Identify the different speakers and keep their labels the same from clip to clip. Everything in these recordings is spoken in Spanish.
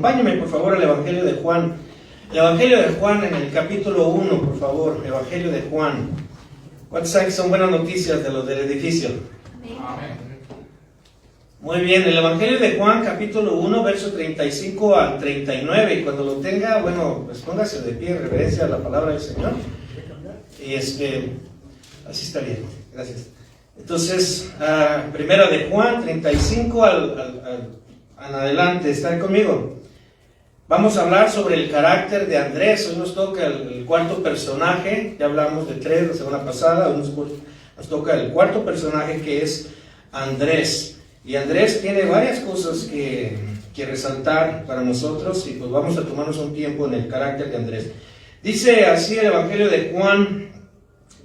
Speaker 1: Acompáñenme por favor al Evangelio de Juan. El Evangelio de Juan en el capítulo 1, por favor. Evangelio de Juan. ¿Cuántos saben que son buenas noticias de los del edificio?
Speaker 2: Amén.
Speaker 1: Muy bien, el Evangelio de Juan, capítulo 1, verso 35 al 39. Y cuando lo tenga, bueno, pues póngase de pie en reverencia a la palabra del Señor. Y así está bien, gracias. Entonces, primera de Juan, 35 en adelante. ¿Están conmigo? Vamos a hablar sobre el carácter de Andrés. Hoy nos toca el cuarto personaje. Ya hablamos de 3 la semana pasada. Hoy nos toca el cuarto personaje, que es Andrés. Y Andrés tiene varias cosas que resaltar para nosotros, y pues vamos a tomarnos un tiempo en el carácter de Andrés. Dice así el Evangelio de Juan,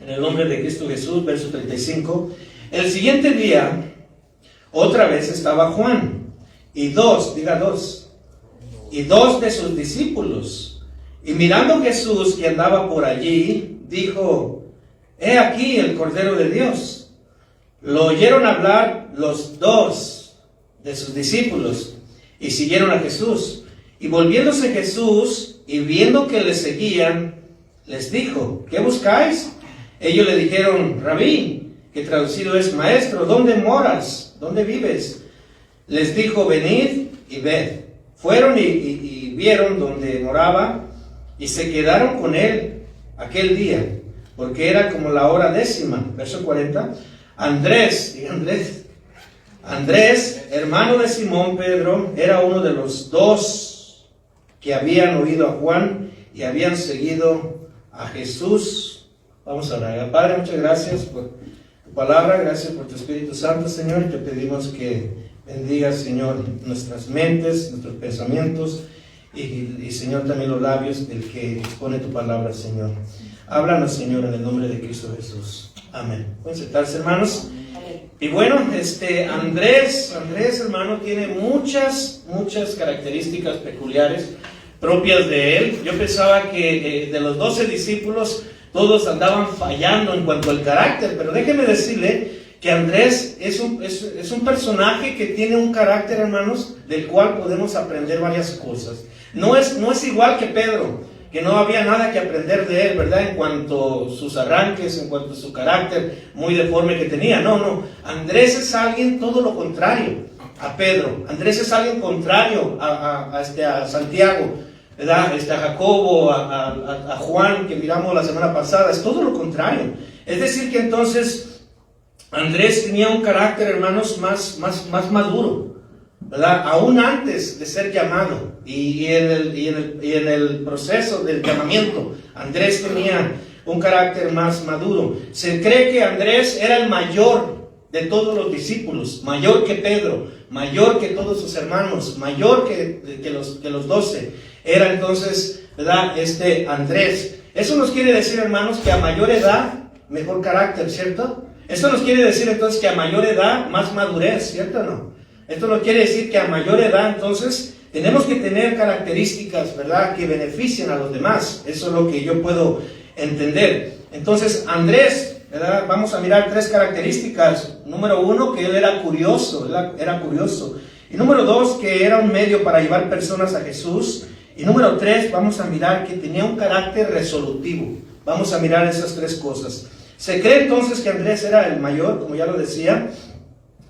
Speaker 1: en el nombre de Cristo Jesús, verso 35. El siguiente día, otra vez estaba Juan, y dos de sus discípulos. Y mirando Jesús que andaba por allí, dijo: He aquí el Cordero de Dios. Lo oyeron hablar los dos de sus discípulos, y siguieron a Jesús. Y volviéndose Jesús, y viendo que le seguían, les dijo: ¿Qué buscáis? Ellos le dijeron: Rabí, que traducido es maestro, ¿dónde moras? ¿Dónde vives? Les dijo: Venid y ved. Fueron y vieron donde moraba, y se quedaron con él aquel día, porque era como la hora 10. Verso 40. Andrés, hermano de Simón Pedro, era uno de los 2 que habían oído a Juan y habían seguido a Jesús. Vamos a orar. Padre, muchas gracias por tu palabra, gracias por tu Espíritu Santo, Señor, y te pedimos que bendigas, Señor, nuestras mentes, nuestros pensamientos, y Señor, también los labios del que expone tu palabra, Señor. Háblanos, Señor, en el nombre de Cristo Jesús. Amén. Pueden sentarse, hermanos. Y bueno, Andrés, hermano, tiene muchas características peculiares propias de él. Yo pensaba que de los 12 discípulos todos andaban fallando en cuanto al carácter, pero déjeme decirle que Andrés es un personaje que tiene un carácter, hermanos, del cual podemos aprender varias cosas. No es igual que Pedro, que no había nada que aprender de él, ¿verdad? En cuanto a sus arranques, en cuanto a su carácter muy deforme que tenía. No. Andrés es alguien todo lo contrario a Pedro. Andrés es alguien contrario a Santiago, ¿verdad? A Jacobo, a Juan, que miramos la semana pasada. Es todo lo contrario. Es decir que entonces Andrés tenía un carácter, hermanos, más maduro, ¿verdad? Aún antes de ser llamado y en el proceso del llamamiento, Andrés tenía un carácter más maduro. Se cree que Andrés era el mayor de todos los discípulos, mayor que Pedro, mayor que todos sus hermanos, mayor que los 12. Era entonces, ¿verdad? Andrés. Eso nos quiere decir, hermanos, que a mayor edad, mejor carácter, ¿cierto? Esto nos quiere decir entonces que a mayor edad, más madurez, ¿cierto o no? Esto no quiere decir que a mayor edad, entonces, tenemos que tener características, ¿verdad?, que beneficien a los demás. Eso es lo que yo puedo entender. Entonces, Andrés, ¿verdad?, vamos a mirar 3 características. Número 1, que él era curioso, era curioso. Y número 2, que era un medio para llevar personas a Jesús. Y número 3, vamos a mirar que tenía un carácter resolutivo. Vamos a mirar esas 3 cosas. Se cree entonces que Andrés era el mayor, como ya lo decía.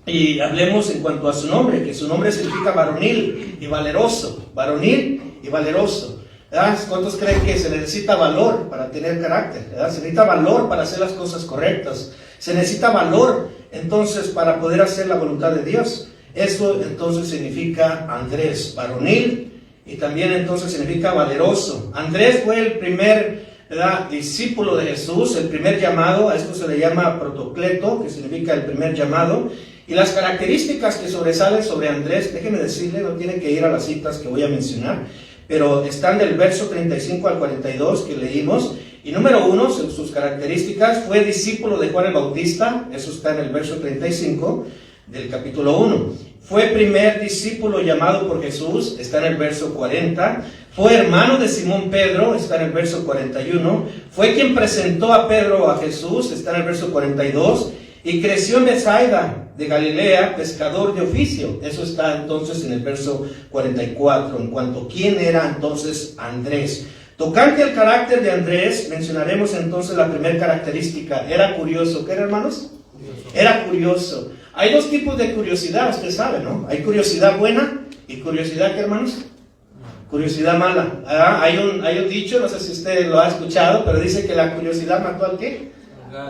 Speaker 1: Y hablemos en cuanto a su nombre, que su nombre significa varonil y valeroso. Varonil y valeroso. ¿Verdad? ¿Cuántos creen que se necesita valor para tener carácter? ¿Verdad? Se necesita valor para hacer las cosas correctas. Se necesita valor entonces para poder hacer la voluntad de Dios. Esto entonces significa Andrés, varonil, y también entonces significa valeroso. Andrés fue el primer, ¿verdad?, discípulo de Jesús, el primer llamado. A esto se le llama protocleto, que significa el primer llamado. Y las características que sobresalen sobre Andrés, déjeme decirle, no tiene que ir a las citas que voy a mencionar, pero están del verso 35 al 42 que leímos. Y número 1, sus características: fue discípulo de Juan el Bautista, eso está en el verso 35 del capítulo 1. Fue primer discípulo llamado por Jesús, está en el verso 40. Fue hermano de Simón Pedro, está en el verso 41. Fue quien presentó a Pedro a Jesús, está en el verso 42. Y creció en Betsaida de Galilea, pescador de oficio. Eso está entonces en el verso 44, en cuanto a quién era entonces Andrés. Tocante al carácter de Andrés, mencionaremos entonces la primera característica. Era curioso. ¿Qué era, hermanos? Curioso. Era curioso. Hay dos tipos de curiosidad, usted sabe, ¿no? Hay curiosidad buena y curiosidad, ¿qué, hermanos? Curiosidad mala. Hay un dicho, no sé si usted lo ha escuchado, pero dice que la curiosidad mató al ¿qué?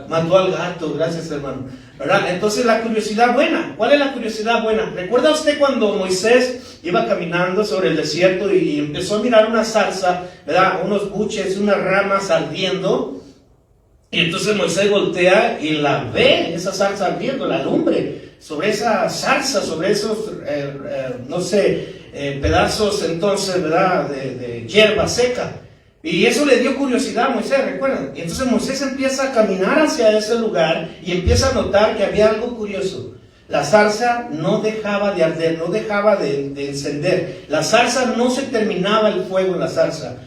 Speaker 1: Mató al gato, gracias, hermano. ¿Verdad? Entonces la curiosidad buena. ¿Cuál es la curiosidad buena? ¿Recuerda usted cuando Moisés iba caminando sobre el desierto y empezó a mirar una zarza, ¿verdad? Unos buches, unas ramas ardiendo? Y entonces Moisés voltea y la ve, esa zarza ardiendo, la lumbre, sobre esa zarza, sobre esos, pedazos entonces, ¿verdad? De hierba seca. Y eso le dio curiosidad a Moisés, ¿recuerdan? Y entonces Moisés empieza a caminar hacia ese lugar y empieza a notar que había algo curioso. La zarza no dejaba de arder, no dejaba de encender. La zarza no se terminaba el fuego en la zarza.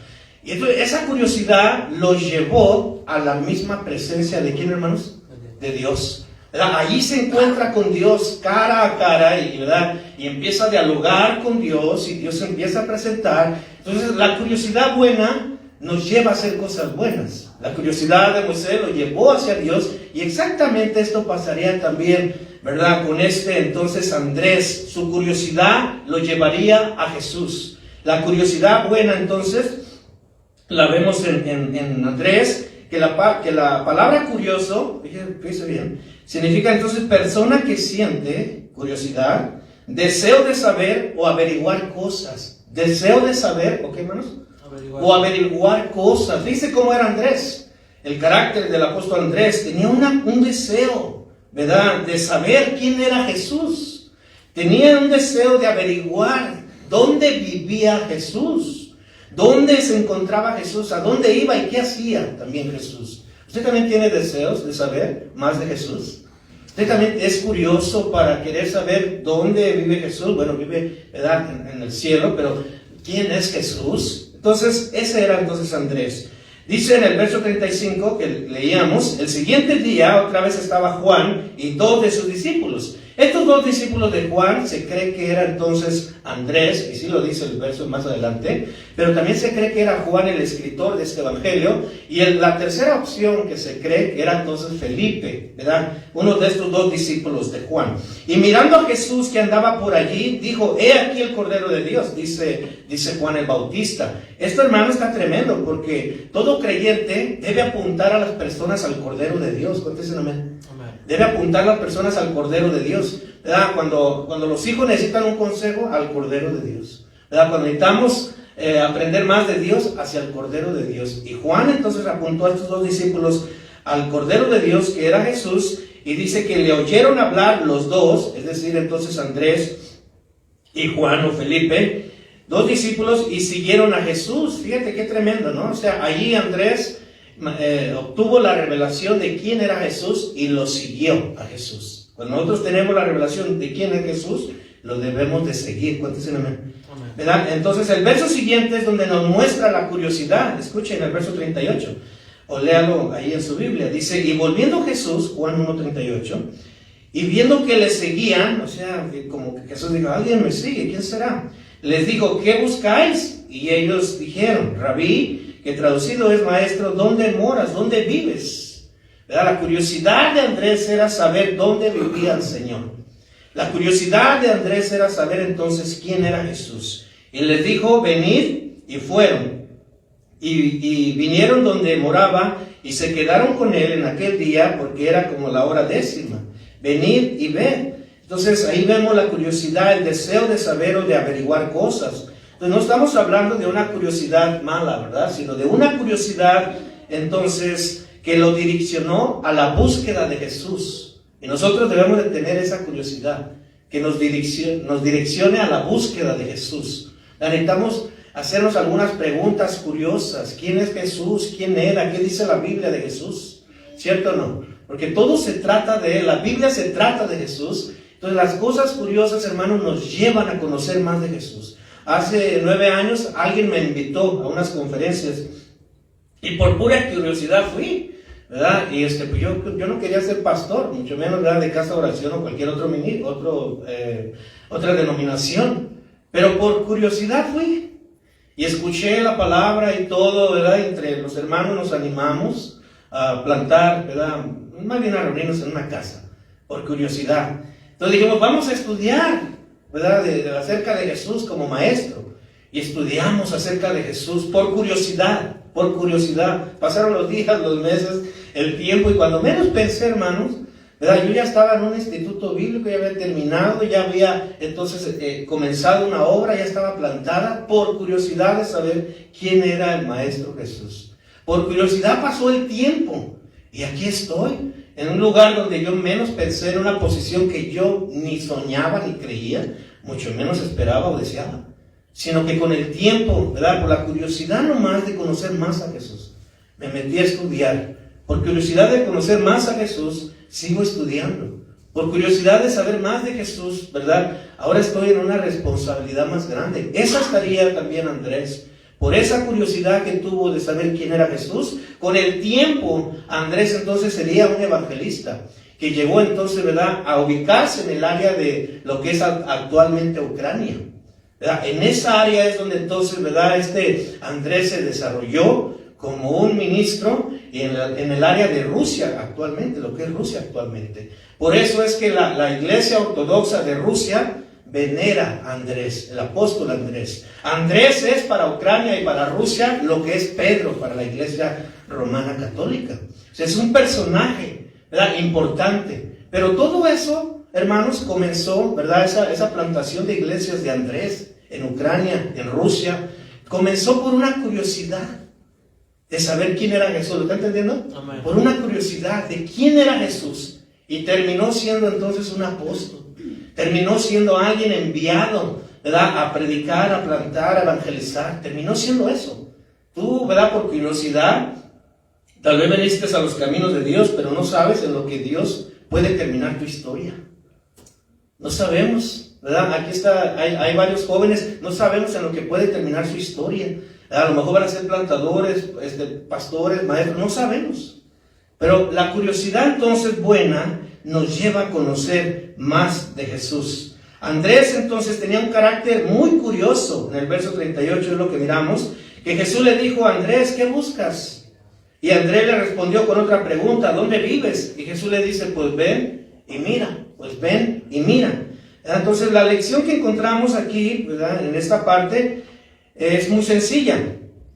Speaker 1: Y entonces esa curiosidad lo llevó a la misma presencia de ¿quién, hermanos? De Dios. ¿Verdad? Allí se encuentra con Dios cara a cara ¿verdad? Y empieza a dialogar con Dios y Dios se empieza a presentar. Entonces la curiosidad buena nos lleva a hacer cosas buenas. La curiosidad de Moisés lo llevó hacia Dios y exactamente esto pasaría también, ¿verdad? Con entonces Andrés, su curiosidad lo llevaría a Jesús. La curiosidad buena entonces la vemos en Andrés, que la palabra curioso, fíjese bien, significa entonces persona que siente curiosidad, deseo de saber o averiguar cosas. Deseo de saber, ¿ok, hermanos? O averiguar cosas. Dice cómo era Andrés. El carácter del apóstol Andrés tenía un deseo, ¿verdad? De saber quién era Jesús. Tenía un deseo de averiguar dónde vivía Jesús, dónde se encontraba Jesús, a dónde iba y qué hacía también Jesús. ¿Usted también tiene deseos de saber más de Jesús? ¿Usted también es curioso para querer saber dónde vive Jesús? Bueno, vive, ¿verdad? En el cielo, pero ¿quién es Jesús? Entonces, ese era entonces Andrés. Dice en el verso 35 que leíamos, el siguiente día otra vez estaba Juan y dos de sus discípulos. Estos dos discípulos de Juan se cree que era entonces Andrés, y sí lo dice el verso más adelante, pero también se cree que era Juan el escritor de este evangelio, y la tercera opción que se cree que era entonces Felipe, ¿verdad? Uno de estos dos discípulos de Juan. Y mirando a Jesús que andaba por allí, dijo, he aquí el Cordero de Dios, dice Juan el Bautista. Esto, hermano, está tremendo, porque todo creyente debe apuntar a las personas al Cordero de Dios. Contésten amén. Debe apuntar a las personas al Cordero de Dios, ¿verdad? Cuando los hijos necesitan un consejo, al Cordero de Dios, ¿verdad? Cuando necesitamos aprender más de Dios, hacia el Cordero de Dios. Y Juan entonces apuntó a estos dos discípulos al Cordero de Dios, que era Jesús, y dice que le oyeron hablar los dos, es decir, entonces Andrés y Juan o Felipe, dos discípulos, y siguieron a Jesús. Fíjate qué tremendo, ¿no? O sea, allí Andrés obtuvo la revelación de quién era Jesús y lo siguió a Jesús. Cuando nosotros tenemos la revelación de quién es Jesús, lo debemos de seguir. Cuéntense amén. ¿Verdad? Entonces el verso siguiente es donde nos muestra la curiosidad. Escuchen el verso 38, o léalo ahí en su Biblia. Dice, y volviendo Jesús, Juan 1:38, y viendo que le seguían, o sea, como que Jesús dijo, alguien me sigue, ¿quién será? Les dijo, ¿qué buscáis? Y ellos dijeron, Rabí, que traducido es maestro, ¿dónde moras? ¿Dónde vives? ¿Verdad? La curiosidad de Andrés era saber dónde vivía el Señor. La curiosidad de Andrés era saber entonces quién era Jesús. Y les dijo, venid, y fueron. Y vinieron donde moraba, y se quedaron con él en aquel día, porque era como la hora 10. Venid y ved. Entonces ahí vemos la curiosidad, el deseo de saber o de averiguar cosas. Entonces no estamos hablando de una curiosidad mala, ¿verdad? Sino de una curiosidad, entonces, que lo direccionó a la búsqueda de Jesús. Y nosotros debemos de tener esa curiosidad, que nos direccione a la búsqueda de Jesús. Necesitamos hacernos algunas preguntas curiosas. ¿Quién es Jesús? ¿Quién era? ¿Qué dice la Biblia de Jesús? ¿Cierto o no? Porque todo se trata de Él. La Biblia se trata de Jesús. Entonces las cosas curiosas, hermanos, nos llevan a conocer más de Jesús. Hace 9 años alguien me invitó a unas conferencias y por pura curiosidad fui, ¿verdad? Y pues yo no quería ser pastor, mucho menos, ¿verdad?, de casa de oración o cualquier otra denominación. Pero por curiosidad fui y escuché la palabra y todo, ¿verdad? Entre los hermanos nos animamos a plantar, ¿verdad?, más bien a reunirnos en una casa, por curiosidad. Entonces dijimos, vamos a estudiar, ¿verdad?, acerca de Jesús como maestro. Y estudiamos acerca de Jesús por curiosidad. Pasaron los días, los meses, el tiempo, y cuando menos pensé, hermanos, ¿verdad?, yo ya estaba en un instituto bíblico, ya había terminado, ya había entonces comenzado una obra, ya estaba plantada, por curiosidad de saber quién era el Maestro Jesús. Por curiosidad pasó el tiempo, y aquí estoy, en un lugar donde yo menos pensé, en una posición que yo ni soñaba ni creía, mucho menos esperaba o deseaba. Sino que con el tiempo, ¿verdad?, por la curiosidad nomás de conocer más a Jesús, me metí a estudiar. Por curiosidad de conocer más a Jesús, sigo estudiando. Por curiosidad de saber más de Jesús, ¿verdad?, ahora estoy en una responsabilidad más grande. Esa estaría también Andrés. Por esa curiosidad que tuvo de saber quién era Jesús, con el tiempo Andrés entonces sería un evangelista, que llegó entonces, ¿verdad?, a ubicarse en el área de lo que es actualmente Ucrania. ¿Verdad? En esa área es donde entonces, ¿verdad?, Andrés se desarrolló como un ministro en el área de Rusia actualmente, lo que es Rusia actualmente. Por eso es que la Iglesia Ortodoxa de Rusia venera a Andrés, el apóstol Andrés. Andrés es para Ucrania y para Rusia lo que es Pedro para la Iglesia Romana Católica. O sea, es un personaje, ¿verdad?, importante. Pero todo eso, hermanos, comenzó, ¿verdad?, esa plantación de iglesias de Andrés en Ucrania, en Rusia, comenzó por una curiosidad de saber quién era Jesús. ¿Lo está entendiendo? Amén. Por una curiosidad de quién era Jesús. Y terminó siendo entonces un apóstol. Terminó siendo alguien enviado, ¿verdad?, a predicar, a plantar, a evangelizar. Terminó siendo eso. Tú, ¿verdad?, por curiosidad, tal vez veniste a los caminos de Dios, pero no sabes en lo que Dios puede terminar tu historia. No sabemos, ¿verdad? Aquí hay varios jóvenes, no sabemos en lo que puede terminar su historia. A lo mejor van a ser plantadores, pastores, maestros, no sabemos. Pero la curiosidad entonces buena nos lleva a conocer más de Jesús. Andrés entonces tenía un carácter muy curioso. En el verso 38 es lo que miramos, que Jesús le dijo a Andrés, ¿qué buscas? Y Andrés le respondió con otra pregunta, ¿dónde vives? Y Jesús le dice, pues ven y mira, Entonces la lección que encontramos aquí, ¿verdad?, en esta parte es muy sencilla.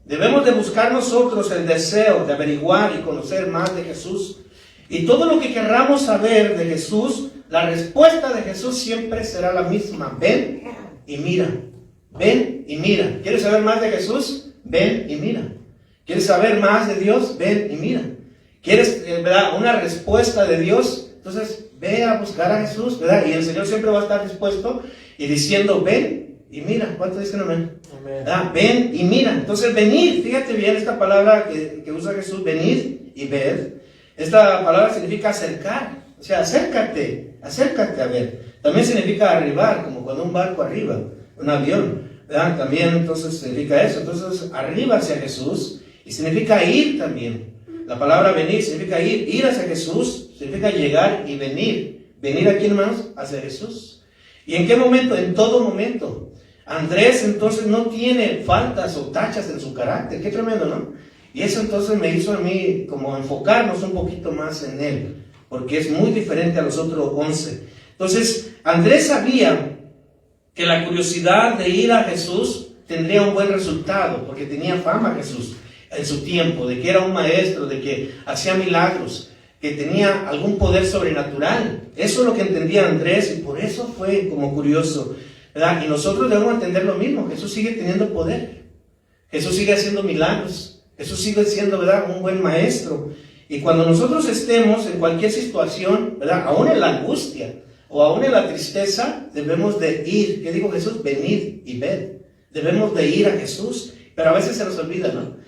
Speaker 1: Debemos de buscar nosotros el deseo de averiguar y conocer más de Jesús. Y todo lo que querramos saber de Jesús, la respuesta de Jesús siempre será la misma. Ven y mira. Ven y mira. ¿Quieres saber más de Jesús? Ven y mira. ¿Quieres saber más de Dios? Ven y mira. ¿Quieres, ¿verdad?, una respuesta de Dios? Entonces ve a buscar a Jesús, ¿verdad? Y el Señor siempre va a estar dispuesto y diciendo, ven y mira. ¿Cuántos dicen amén? Amén. Ven y mira. Entonces venir, fíjate bien esta palabra que usa Jesús, venir y ver. Esta palabra significa acercar. O sea, acércate a ver. También significa arribar, como cuando un barco arriba, un avión, ¿verdad? También entonces significa eso. Entonces arriba hacia Jesús y significa ir también. La palabra venir significa ir hacia Jesús, significa llegar y venir. ¿Venir a quién más? Hacia Jesús. ¿Y en qué momento? En todo momento. Andrés entonces no tiene faltas o tachas en su carácter. Qué tremendo, ¿no? Y eso entonces me hizo a mí como enfocarnos un poquito más en él, porque es muy diferente a los otros 11. Entonces, Andrés sabía que la curiosidad de ir a Jesús tendría un buen resultado, porque tenía fama Jesús en su tiempo, de que era un maestro, de que hacía milagros, que tenía algún poder sobrenatural. Eso es lo que entendía Andrés y por eso fue como curioso, ¿verdad? Y nosotros debemos entender lo mismo. Jesús sigue teniendo poder, Jesús sigue haciendo milagros, Jesús sigue siendo, ¿verdad?, un buen maestro. Y cuando nosotros estemos en cualquier situación, ¿verdad?, aún en la angustia o aún en la tristeza, debemos de ir. ¿Qué dijo Jesús? Venid y ved. Debemos de ir a Jesús, pero a veces se nos olvida, ¿no?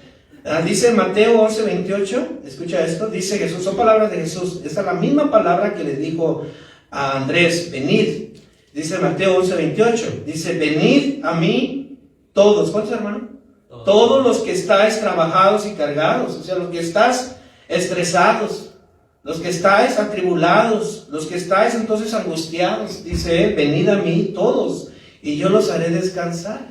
Speaker 1: Dice Mateo 11:28, escucha esto, dice Jesús, son palabras de Jesús. Esta es la misma palabra que le dijo a Andrés, venid. Dice Mateo 11:28, dice, venid a mí todos. ¿Cuántos, hermano? Todos los que estáis trabajados y cargados. O sea, los que estás estresados, los que estáis atribulados, los que estáis entonces angustiados, dice él, venid a mí todos, y yo los haré descansar.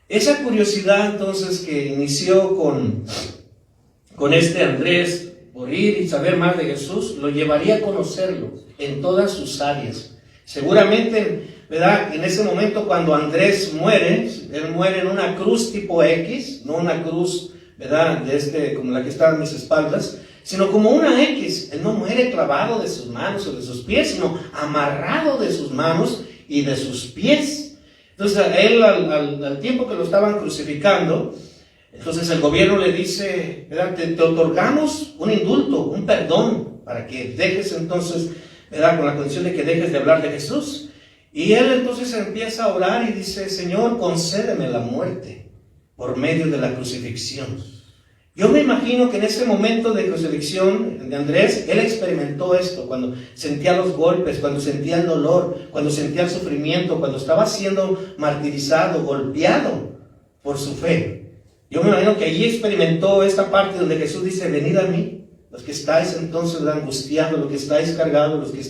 Speaker 1: Esa curiosidad entonces que inició con este Andrés por ir y saber más de Jesús, lo llevaría a conocerlo en todas sus áreas. Seguramente, ¿verdad? En ese momento cuando Andrés muere, él muere en una cruz tipo X, no una cruz, ¿verdad? Como la que está en mis espaldas, sino como una X. Él no muere clavado de sus manos o de sus pies, sino amarrado de sus manos y de sus pies. Entonces, él al tiempo que lo estaban crucificando, entonces el gobierno le dice, ¿verdad? Te otorgamos un indulto, un perdón, para que dejes entonces, ¿verdad? Con la condición de que dejes de hablar de Jesús. Y él entonces empieza a orar y dice, Señor, concédeme la muerte por medio de la crucifixión. Yo me imagino que en ese momento de crucifixión de Andrés, él experimentó esto, cuando sentía los golpes, cuando sentía el dolor, cuando sentía el sufrimiento, cuando estaba siendo martirizado, golpeado por su fe. Yo me imagino que allí experimentó esta parte donde Jesús dice, venid a mí, los que estáis entonces angustiados, los que estáis cargados, los que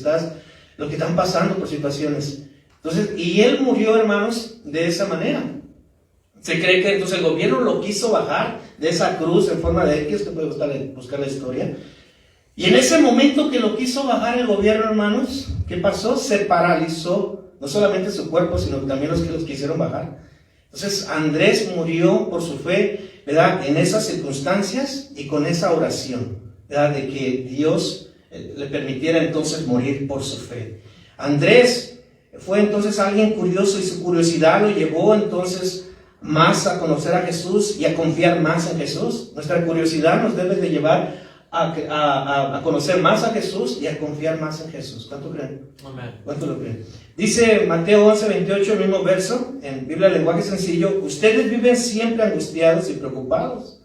Speaker 1: están pasando por situaciones. Entonces, y él murió, hermanos, de esa manera. Se cree que entonces el gobierno lo quiso bajar de esa cruz en forma de X, que puede buscar la historia. Y en ese momento que lo quiso bajar el gobierno, hermanos, ¿qué pasó? Se paralizó, no solamente su cuerpo, sino también los que los quisieron bajar. Entonces Andrés murió por su fe, ¿verdad? En esas circunstancias y con esa oración, ¿verdad? De que Dios le permitiera entonces morir por su fe. Andrés fue entonces alguien curioso y su curiosidad lo llevó entonces más a conocer a Jesús y a confiar más en Jesús. Nuestra curiosidad nos debe de llevar a conocer más a Jesús y a confiar más en Jesús. ¿Cuánto creen? Amén. ¿Cuánto lo creen? Dice Mateo 11:28, el mismo verso, en Biblia lenguaje sencillo, ustedes viven siempre angustiados y preocupados,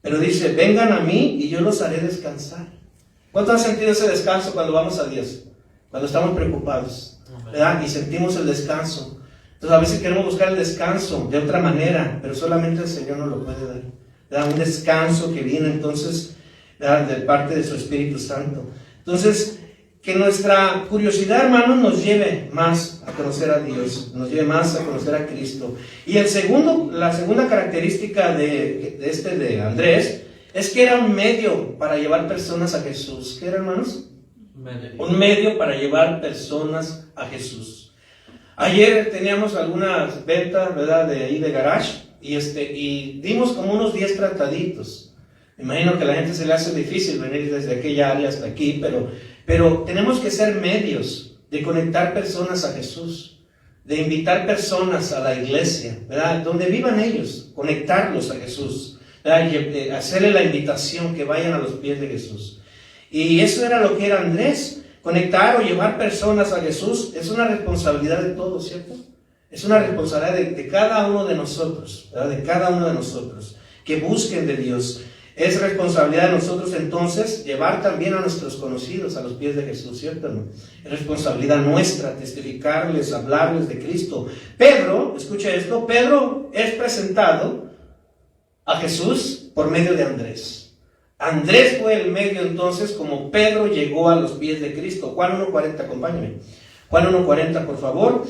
Speaker 1: pero dice, vengan a mí y yo los haré descansar. ¿Cuánto han sentido ese descanso cuando vamos a Dios? Cuando estamos preocupados, ¿verdad? Y sentimos el descanso. Entonces a veces queremos buscar el descanso de otra manera, pero solamente el Señor nos lo puede dar. ¿Verdad? Un descanso que viene entonces, ¿verdad? De parte de su Espíritu Santo. Entonces, que nuestra curiosidad, hermanos, nos lleve más a conocer a Dios, nos lleve más a conocer a Cristo. Y la segunda característica de Andrés es que era un medio para llevar personas a Jesús. ¿Qué era, hermanos? Un medio para llevar personas a Jesús. Ayer teníamos algunas ventas, ¿verdad? De ahí de garage y dimos como unos 10 trataditos. Me imagino que a la gente se le hace difícil venir desde aquella área hasta aquí, pero tenemos que ser medios de conectar personas a Jesús, de invitar personas a la iglesia, ¿verdad? Donde vivan ellos, conectarlos a Jesús, ¿verdad? Y hacerle la invitación que vayan a los pies de Jesús. Y eso era lo que era Andrés. Conectar o llevar personas a Jesús es una responsabilidad de todos, ¿cierto? Es una responsabilidad de cada uno de nosotros, ¿verdad? De cada uno de nosotros, que busquen de Dios. Es responsabilidad de nosotros entonces llevar también a nuestros conocidos a los pies de Jesús, ¿cierto? ¿No? Es responsabilidad nuestra testificarles, hablarles de Cristo. Pedro, escucha esto, Pedro es presentado a Jesús por medio de Andrés. Andrés fue el medio entonces como Pedro llegó a los pies de Cristo. Juan 1:40, acompáñame. Juan 1:40, por favor,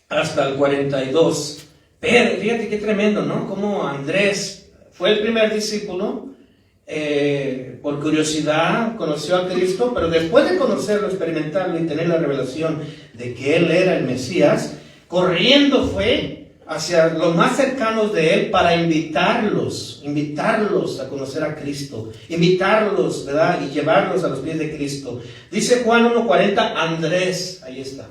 Speaker 1: hasta el 42. Pedro, fíjate qué tremendo, ¿no? Como Andrés fue el primer discípulo, por curiosidad conoció a Cristo, pero después de conocerlo, experimentarlo y tener la revelación de que Él era el Mesías, corriendo fue hacia los más cercanos de Él para invitarlos a conocer a Cristo, invitarlos, ¿verdad? Y llevarlos a los pies de Cristo. Dice Juan 1:40, Andrés, ahí está.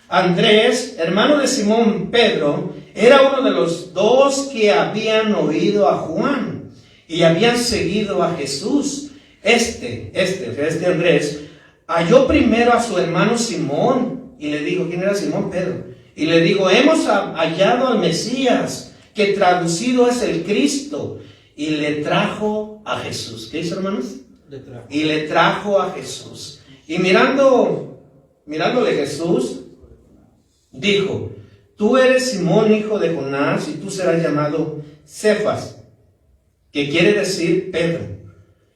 Speaker 1: Andrés, hermano de Simón Pedro, era uno de los dos que habían oído a Juan y habían seguido a Jesús. Este Andrés, halló primero a su hermano Simón y le dijo, ¿quién era Simón? Pedro. Y le dijo, hemos hallado al Mesías, que traducido es el Cristo. Y le trajo a Jesús. ¿Qué hizo, hermanos? Y le trajo a Jesús. Y mirándole Jesús, dijo, tú eres Simón, hijo de Jonás, y tú serás llamado Cefas, que quiere decir Pedro.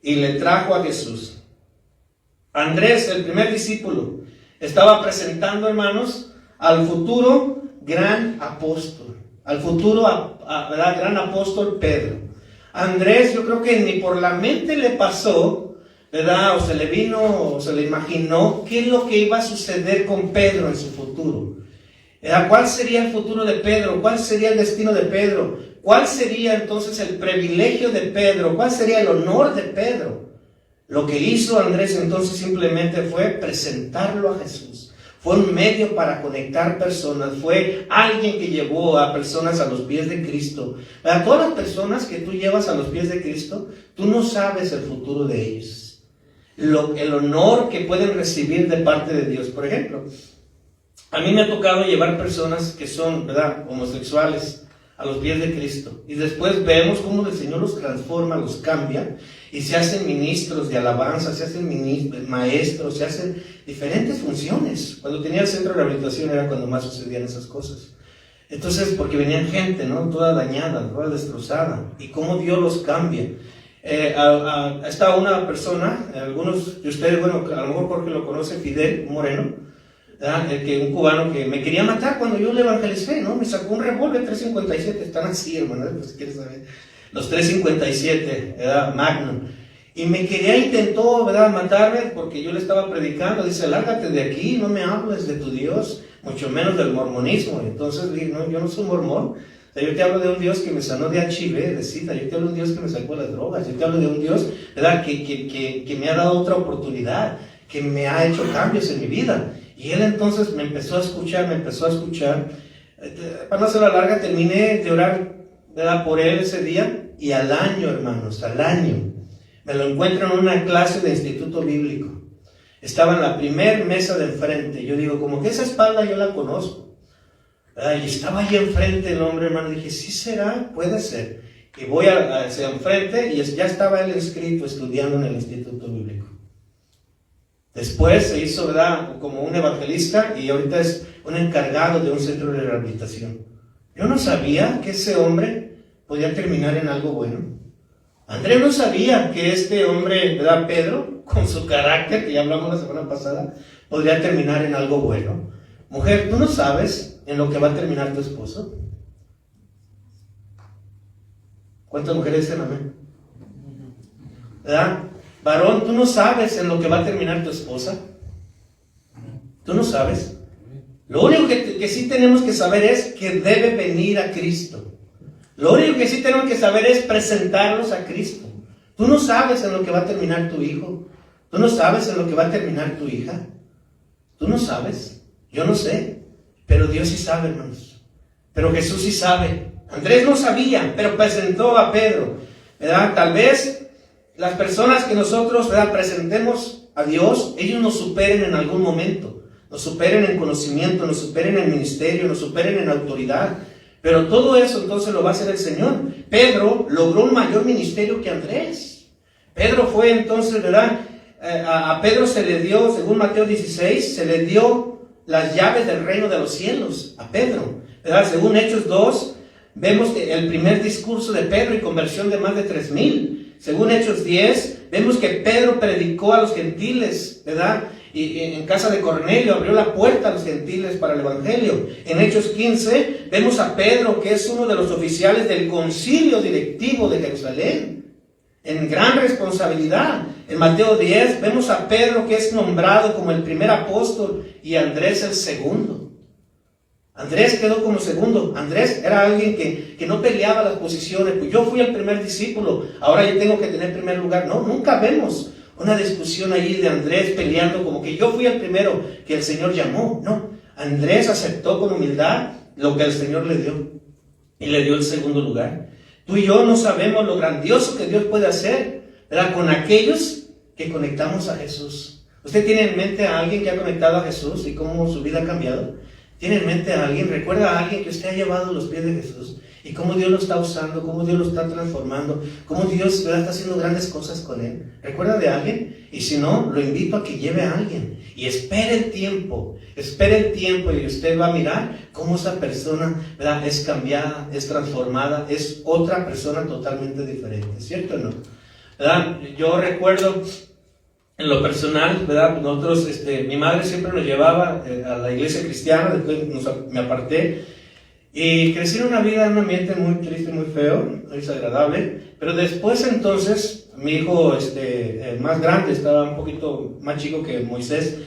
Speaker 1: y le trajo a Jesús. Andrés, el primer discípulo, estaba presentando, hermanos, al futuro gran apóstol, al futuro gran apóstol Pedro. Andrés, yo creo que ni por la mente le pasó, ¿verdad? O se le vino, o se le imaginó qué es lo que iba a suceder con Pedro en su futuro. ¿Cuál sería el futuro de Pedro? ¿Cuál sería el destino de Pedro? ¿Cuál sería entonces el privilegio de Pedro? ¿Cuál sería el honor de Pedro? Lo que hizo Andrés entonces simplemente fue presentarlo a Jesús. Fue un medio para conectar personas. Fue alguien que llevó a personas a los pies de Cristo. A todas las personas que tú llevas a los pies de Cristo, tú no sabes el futuro de ellos. El honor que pueden recibir de parte de Dios. Por ejemplo, a mí me ha tocado llevar personas que son, ¿verdad?, homosexuales a los pies de Cristo. Y después vemos cómo el Señor los transforma, los cambia, y se hacen ministros de alabanza, se hacen maestros, se hacen diferentes funciones. Cuando tenía el centro de rehabilitación era cuando más sucedían esas cosas. Entonces, porque venían gente, ¿no?, toda dañada, toda destrozada, y cómo Dios los cambia. Está una persona, algunos de ustedes, bueno, a lo mejor porque lo conocen, Fidel Moreno, un cubano que me quería matar cuando yo le evangelicé, ¿no? Me sacó un revólver 357, están así, hermano, pues si quieres saber, los 357, ¿verdad? Magnum, y me intentó, ¿verdad?, matarme porque yo le estaba predicando. Dice, lárgate de aquí, no me hables de tu Dios, mucho menos del mormonismo. Y entonces dije, no, yo no soy mormón. O sea, yo te hablo de un Dios que me sanó de HIV, de SIDA, yo te hablo de un Dios que me sacó de las drogas, yo te hablo de un Dios, ¿verdad?, que me ha dado otra oportunidad, que me ha hecho cambios en mi vida. Y él entonces me empezó a escuchar. Para no hacer la larga, terminé de orar, ¿verdad?, por él ese día, y al año, hermanos, al año, me lo encuentro en una clase de instituto bíblico. Estaba en la primer mesa de enfrente. Yo digo, como que esa espalda yo la conozco, ¿verdad? Y estaba ahí enfrente el hombre, hermano. Dije, sí será, puede ser. Y voy hacia enfrente, y ya estaba él inscrito, estudiando en el instituto bíblico. Después se hizo, ¿verdad?, como un evangelista, y ahorita es un encargado de un centro de rehabilitación. Yo no sabía que ese hombre podía terminar en algo bueno. Andrés no sabía que este hombre, ¿verdad?, Pedro, con su carácter, que ya hablamos la semana pasada, podría terminar en algo bueno. Mujer, ¿tú no sabes en lo que va a terminar tu esposo? ¿Cuántas mujeres dicen amén? ¿Verdad? Varón, ¿tú no sabes en lo que va a terminar tu esposa? ¿Tú no sabes? Lo único que sí tenemos que saber es que debe venir a Cristo. Lo único que sí tenemos que saber es presentarlos a Cristo. Tú no sabes en lo que va a terminar tu hijo. Tú no sabes en lo que va a terminar tu hija. Tú no sabes. Yo no sé. Pero Dios sí sabe, hermanos. Pero Jesús sí sabe. Andrés no sabía, pero presentó a Pedro, ¿verdad? Tal vez las personas que nosotros, ¿verdad?, presentemos a Dios, ellos nos superen en algún momento, nos superen en conocimiento, nos superen en ministerio, nos superen en autoridad, pero todo eso entonces lo va a hacer el Señor. Pedro logró un mayor ministerio que Andrés. Pedro fue entonces, ¿verdad?, a Pedro se le dio, según Mateo 16, se le dio las llaves del reino de los cielos a Pedro, ¿verdad? Según Hechos 2, vemos que el primer discurso de Pedro y conversión de más de 3,000. Según Hechos 10, vemos que Pedro predicó a los gentiles, ¿verdad? Y en casa de Cornelio abrió la puerta a los gentiles para el evangelio. En Hechos 15, vemos a Pedro, que es uno de los oficiales del concilio directivo de Jerusalén, en gran responsabilidad. En Mateo 10, vemos a Pedro, que es nombrado como el primer apóstol, y Andrés el segundo. Andrés quedó como segundo. Andrés era alguien que no peleaba las posiciones. Pues yo fui el primer discípulo, ahora yo tengo que tener primer lugar. No, nunca vemos una discusión ahí de Andrés peleando como que yo fui el primero que el Señor llamó. No, Andrés aceptó con humildad lo que el Señor le dio y le dio el segundo lugar. Tú y yo no sabemos lo grandioso que Dios puede hacer, ¿verdad?, con aquellos que conectamos a Jesús. ¿Usted tiene en mente a alguien que ha conectado a Jesús y cómo su vida ha cambiado? ¿Tiene en mente a alguien? ¿Recuerda a alguien que usted ha llevado a los pies de Jesús? Y cómo Dios lo está usando, cómo Dios lo está transformando, cómo Dios, ¿verdad?, está haciendo grandes cosas con él. ¿Recuerda de alguien? Y si no, lo invito a que lleve a alguien. Y espere el tiempo y usted va a mirar cómo esa persona, ¿verdad?, es cambiada, es transformada, es otra persona totalmente diferente. ¿Cierto o no? ¿verdad? Yo recuerdo en lo personal, ¿verdad? Nosotros, mi madre siempre nos llevaba a la iglesia cristiana, después me aparté y crecí en una vida, en un ambiente muy triste, muy feo, muy desagradable, pero después entonces, mi hijo el más grande estaba un poquito más chico que Moisés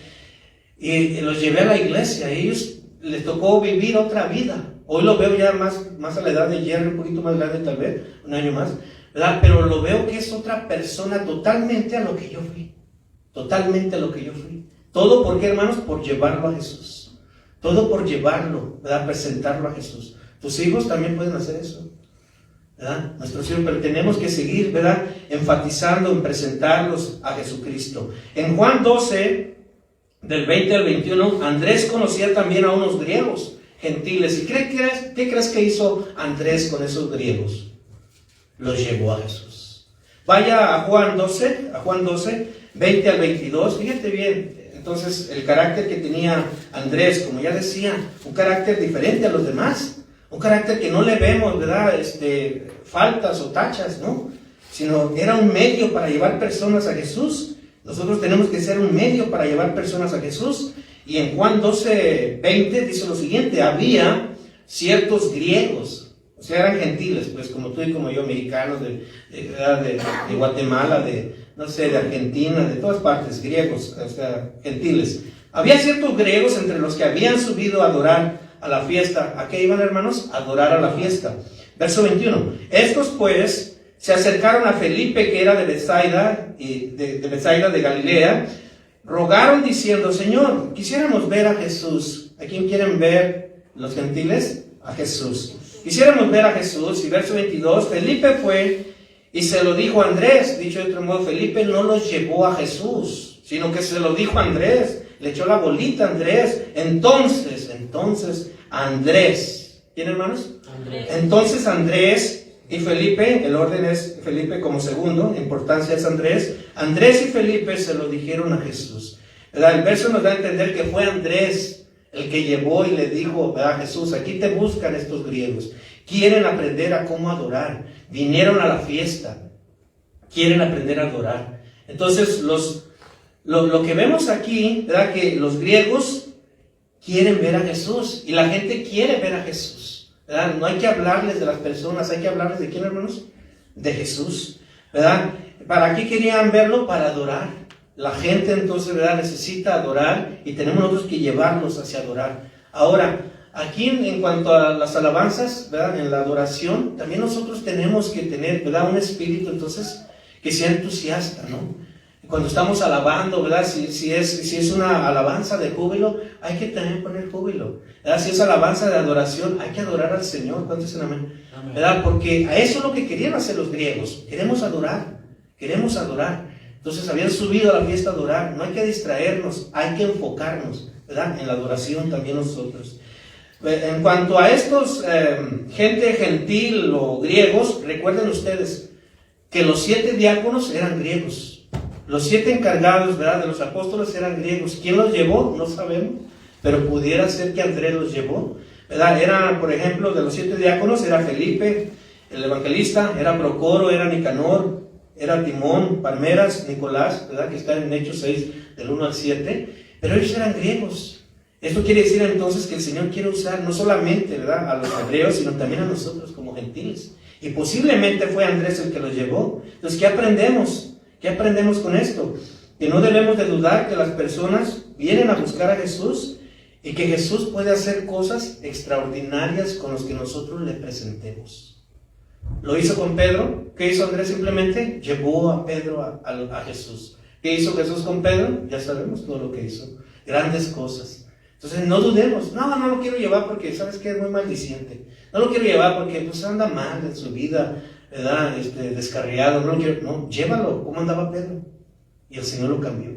Speaker 1: y los llevé a la iglesia, a ellos les tocó vivir otra vida. Hoy lo veo ya más a la edad de Jerry, un poquito más grande tal vez, un año más, ¿verdad? Pero lo veo que es otra persona totalmente a lo que yo fui. Totalmente a lo que yo fui. Todo, ¿por qué, hermanos? Por llevarlo a Jesús. Todo por llevarlo, ¿verdad? Presentarlo a Jesús. Tus hijos también pueden hacer eso, ¿verdad? Nuestros hijos, pero tenemos que seguir, ¿verdad? Enfatizando en presentarlos a Jesucristo. En Juan 12, del 20 al 21, Andrés conocía también a unos griegos gentiles. ¿Y qué crees que hizo Andrés con esos griegos? Los llevó a Jesús. Vaya a Juan 12, 20 al 22, fíjate bien. Entonces, el carácter que tenía Andrés, como ya decía, un carácter diferente a los demás, un carácter que no le vemos, ¿verdad? Faltas o tachas, ¿no? Sino era un medio para llevar personas a Jesús. Nosotros tenemos que ser un medio para llevar personas a Jesús. Y en Juan 12, 20 dice lo siguiente: había ciertos griegos, o sea, eran gentiles, pues como tú y como yo, mexicanos de Guatemala, de Argentina, de todas partes, griegos, o sea, gentiles. Había ciertos griegos entre los que habían subido a adorar a la fiesta. ¿A qué iban, hermanos? A adorar a la fiesta. Verso 21. Estos pues se acercaron a Felipe, que era de Betsaida, de Galilea, rogaron diciendo: Señor, quisiéramos ver a Jesús. ¿A quién quieren ver los gentiles? A Jesús. Quisiéramos ver a Jesús. Y verso 22, Felipe fue y se lo dijo a Andrés. Dicho de otro modo, Felipe no los llevó a Jesús, sino que se lo dijo a Andrés. Le echó la bolita a Andrés. Entonces Andrés. ¿Quién, hermanos? Andrés. Entonces Andrés y Felipe, el orden es Felipe como segundo, la importancia es Andrés. Andrés y Felipe se lo dijeron a Jesús, ¿verdad? El verso nos da a entender que fue Andrés el que llevó y le dijo, ¿verdad? A Jesús, aquí te buscan estos griegos, quieren aprender a cómo adorar, vinieron a la fiesta, quieren aprender a adorar. Entonces lo que vemos aquí, ¿verdad? Que los griegos quieren ver a Jesús y la gente quiere ver a Jesús, ¿verdad? No hay que hablarles de las personas, hay que hablarles de quién, hermanos, de Jesús, ¿verdad? ¿Para qué querían verlo? Para adorar. La gente entonces, ¿verdad? Necesita adorar y tenemos nosotros que llevarlos hacia adorar. Ahora, aquí en cuanto a las alabanzas, ¿verdad? En la adoración, también nosotros tenemos que tener, ¿verdad? Un espíritu entonces que sea entusiasta, ¿no? Cuando estamos alabando, ¿verdad? Si es una alabanza de júbilo, hay que también poner júbilo, ¿verdad? Si es alabanza de adoración, hay que adorar al Señor. ¿Cuántos dicen amén? Amén. ¿Verdad? Porque a eso es lo que querían hacer los griegos. Queremos adorar. Entonces habían subido a la fiesta a adorar. No hay que distraernos, hay que enfocarnos, ¿verdad? En la adoración también nosotros. En cuanto a estos gente gentil o griegos, recuerden ustedes que los 7 diáconos eran griegos. Los 7 encargados, ¿verdad? De los apóstoles eran griegos. ¿Quién los llevó? No sabemos, pero pudiera ser que Andrés los llevó, ¿verdad? Era, por ejemplo, de los 7 diáconos, era Felipe, el evangelista, era Procoro, era Nicanor, era Timón, Parmenas, Nicolás, ¿verdad? Que está en Hechos 6, del 1 al 7, pero ellos eran griegos. Esto quiere decir entonces que el Señor quiere usar no solamente, ¿verdad?, a los hebreos, sino también a nosotros como gentiles. Y posiblemente fue Andrés el que los llevó. Entonces, ¿qué aprendemos? ¿Qué aprendemos con esto? Que no debemos de dudar que las personas vienen a buscar a Jesús y que Jesús puede hacer cosas extraordinarias con los que nosotros le presentemos. Lo hizo con Pedro. ¿Qué hizo Andrés? Simplemente llevó a Pedro a Jesús. ¿Qué hizo Jesús con Pedro? Ya sabemos todo lo que hizo. Grandes cosas. Entonces no dudemos. No lo quiero llevar porque sabes que es muy maldiciente. No lo quiero llevar porque pues anda mal en su vida, ¿verdad? Descarriado. No, llévalo. ¿Cómo andaba Pedro? Y el Señor lo cambió.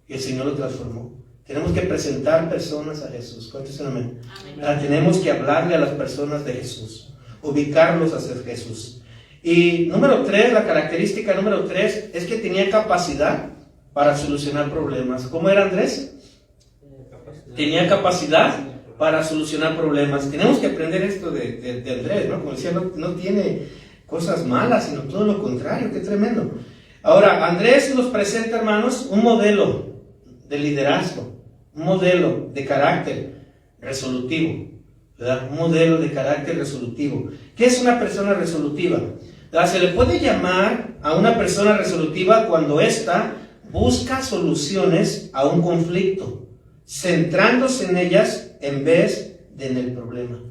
Speaker 1: Y el Señor lo transformó. Tenemos que presentar personas a Jesús. ¿Cuántos dicen amén? Amén. Tenemos que hablarle a las personas de Jesús. Ubicarlos hacia Jesús. Y la característica número 3 es que tenía capacidad para solucionar problemas. ¿Cómo era Andrés? Tenía capacidad para solucionar problemas. Tenemos que aprender esto de Andrés, ¿no? Como decía, no tiene cosas malas, sino todo lo contrario. Qué tremendo. Ahora, Andrés nos presenta, hermanos, un modelo de liderazgo, un modelo de carácter resolutivo, ¿verdad? Un modelo de carácter resolutivo. ¿Qué es una persona resolutiva? ¿Verdad? Se le puede llamar a una persona resolutiva cuando ésta busca soluciones a un conflicto, centrándose en ellas en vez de en el problema.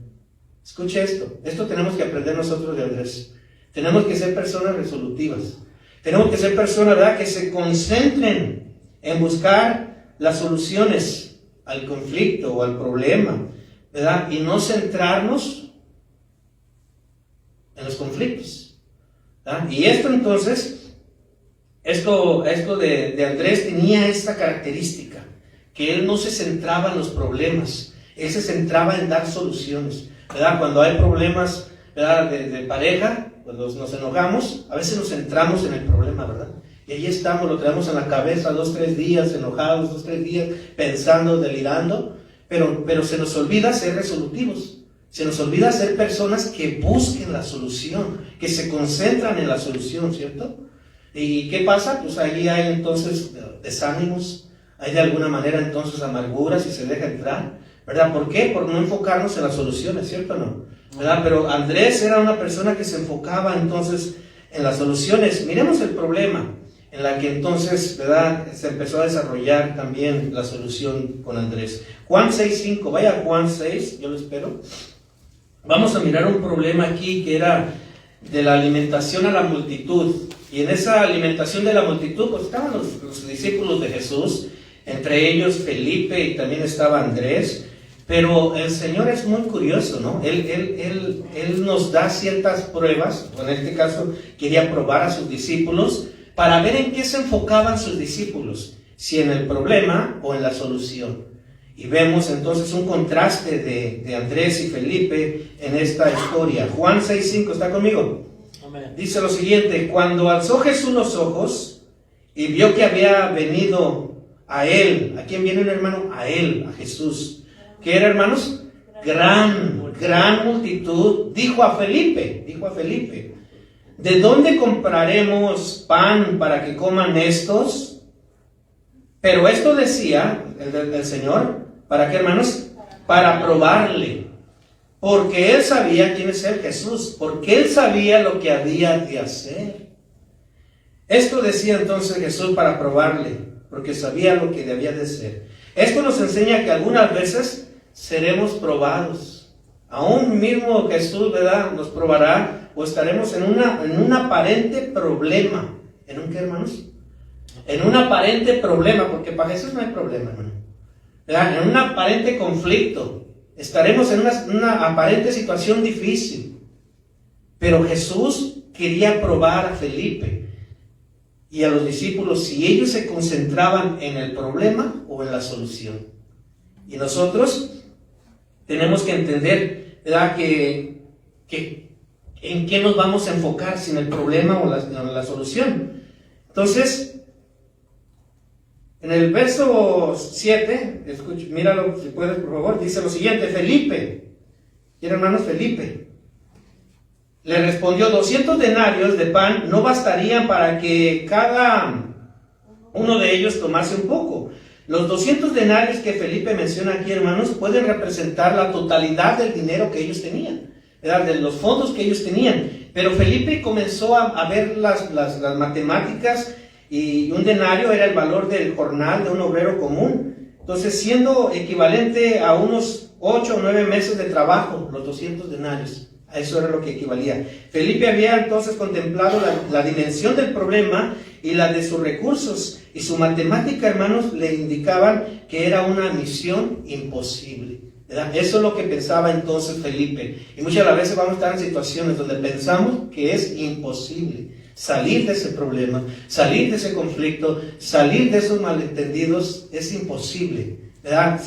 Speaker 1: Escuche esto tenemos que aprender nosotros de Andrés. Tenemos que ser personas resolutivas. Tenemos que ser personas, ¿verdad?, que se concentren en buscar las soluciones al conflicto o al problema, ¿verdad? Y no centrarnos en los conflictos, ¿verdad? Y esto entonces, esto de Andrés tenía esta característica, que él no se centraba en los problemas, él se centraba en dar soluciones, ¿verdad? Cuando hay problemas, ¿verdad?, de pareja, cuando nos enojamos, a veces nos centramos en el problema, ¿verdad? Y ahí estamos, lo traemos en la cabeza 2, 3 días, enojados, 2, 3 días, pensando, delirando, pero se nos olvida ser resolutivos, se nos olvida ser personas que busquen la solución, que se concentran en la solución, ¿cierto? ¿Y qué pasa? Pues allí hay entonces desánimos, hay de alguna manera entonces amargura si se deja entrar, ¿verdad? ¿Por qué? Por no enfocarnos en las soluciones, ¿cierto o no? ¿Verdad? Pero Andrés era una persona que se enfocaba entonces en las soluciones. Miremos el problema en la que entonces, ¿verdad?, se empezó a desarrollar también la solución con Andrés. Juan 6:5, vaya a Juan 6, yo lo espero. Vamos a mirar un problema aquí que era de la alimentación a la multitud. Y en esa alimentación de la multitud, pues estaban los discípulos de Jesús, entre ellos Felipe y también estaba Andrés. Pero el Señor es muy curioso, ¿no? Él nos da ciertas pruebas, o en este caso quería probar a sus discípulos, para ver en qué se enfocaban sus discípulos, si en el problema o en la solución. Y vemos entonces un contraste de Andrés y Felipe en esta historia. Juan 6:5, ¿está conmigo? Amén. Dice lo siguiente: cuando alzó Jesús los ojos y vio que había venido a él, ¿a quién viene un hermano? A él, a Jesús. ¿Qué era, hermanos? Gran multitud. Dijo a Felipe, ¿de dónde compraremos pan para que coman estos? Pero esto decía el Señor, ¿para qué, hermanos? Para probarle. Porque él sabía quién es él, Jesús. Porque él sabía lo que había de hacer. Esto decía entonces Jesús para probarle, porque sabía lo que debía de hacer. Esto nos enseña que algunas veces seremos probados. Aún mismo Jesús, ¿verdad?, nos probará, o estaremos en un aparente problema. ¿En un qué, hermanos? En un aparente problema, porque para Jesús no hay problema, hermano, ¿verdad? En un aparente conflicto. Estaremos en una aparente situación difícil. Pero Jesús quería probar a Felipe y a los discípulos si ellos se concentraban en el problema o en la solución. Y nosotros tenemos que entender, ¿verdad?, que en qué nos vamos a enfocar, si en el problema o en la solución. Entonces, en el verso 7, míralo si puedes, por favor, dice lo siguiente: Felipe, y hermanos, Felipe le respondió: 200 denarios de pan no bastarían para que cada uno de ellos tomase un poco. Los 200 denarios que Felipe menciona aquí, hermanos, pueden representar la totalidad del dinero que ellos tenían, ¿verdad?, de los fondos que ellos tenían. Pero Felipe comenzó a ver las matemáticas, y un denario era el valor del jornal de un obrero común. Entonces, siendo equivalente a unos 8 o 9 meses de trabajo, los 200 denarios. A eso era lo que equivalía. Felipe había entonces contemplado la dimensión del problema y la de sus recursos, y su matemática, hermanos, le indicaban que era una misión imposible, ¿verdad? Eso es lo que pensaba entonces Felipe. Y muchas veces vamos a estar en situaciones donde pensamos que es imposible salir de ese problema, salir de ese conflicto, salir de esos malentendidos. Es imposible, ¿verdad?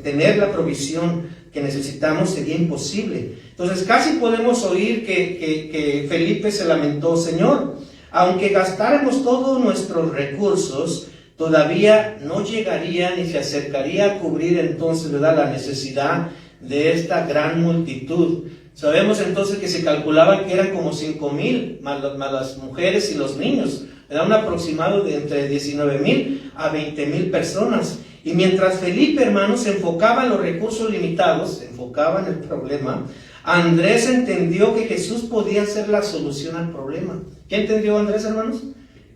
Speaker 1: Tener la provisión que necesitamos sería imposible. Entonces casi podemos oír que Felipe se lamentó: Señor, aunque gastáramos todos nuestros recursos, todavía no llegaría ni se acercaría a cubrir entonces, ¿verdad?, la necesidad de esta gran multitud. Sabemos entonces que se calculaba que eran como 5,000, más las mujeres y los niños, Era un aproximado de entre 19,000 a 20,000 personas. Y mientras Felipe, hermanos, se enfocaba en los recursos limitados, se enfocaba en el problema, Andrés entendió que Jesús podía ser la solución al problema. ¿Qué entendió Andrés, hermanos?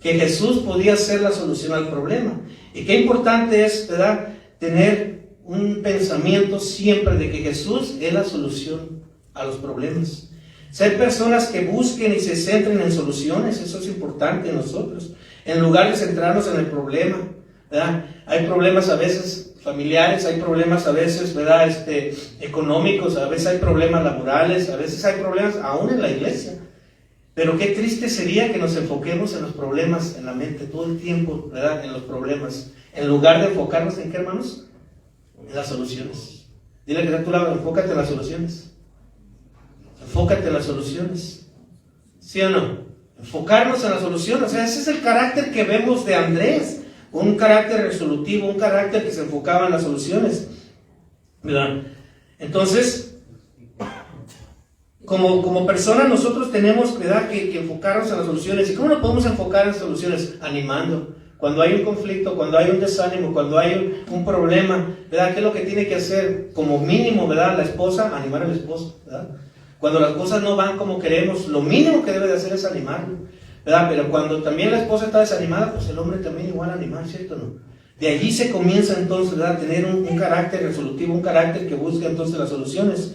Speaker 1: Que Jesús podía ser la solución al problema. Y qué importante es, ¿verdad?, tener un pensamiento siempre de que Jesús es la solución a los problemas. Ser personas que busquen y se centren en soluciones, eso es importante en nosotros, en lugar de centrarnos en el problema, ¿verdad? Hay problemas a veces familiares, hay problemas a veces, ¿verdad?, económicos, a veces hay problemas laborales, a veces hay problemas aún en la iglesia. Pero qué triste sería que nos enfoquemos en los problemas en la mente todo el tiempo, ¿verdad?, en los problemas, en lugar de enfocarnos en qué, hermanos, en las soluciones. Dile que está a tu lado, enfócate en las soluciones. Enfócate en las soluciones. ¿Sí o no? Enfocarnos en las soluciones. O sea, ese es el carácter que vemos de Andrés. Un carácter resolutivo, un carácter que se enfocaba en las soluciones, ¿verdad? Entonces, como personas nosotros tenemos, ¿verdad?, que enfocarnos en las soluciones. ¿Y cómo nos podemos enfocar en las soluciones? Animando. Cuando hay un conflicto, cuando hay un desánimo, cuando hay un problema, ¿verdad?, ¿qué es lo que tiene que hacer? Como mínimo, ¿verdad?, la esposa, animar al esposo, ¿verdad? Cuando las cosas no van como queremos, lo mínimo que debe de hacer es animarlo, ¿verdad? Pero cuando también la esposa está desanimada, pues el hombre también igual animar, ¿cierto o no? De allí se comienza entonces, ¿verdad?, a tener un carácter resolutivo, un carácter que busca entonces las soluciones,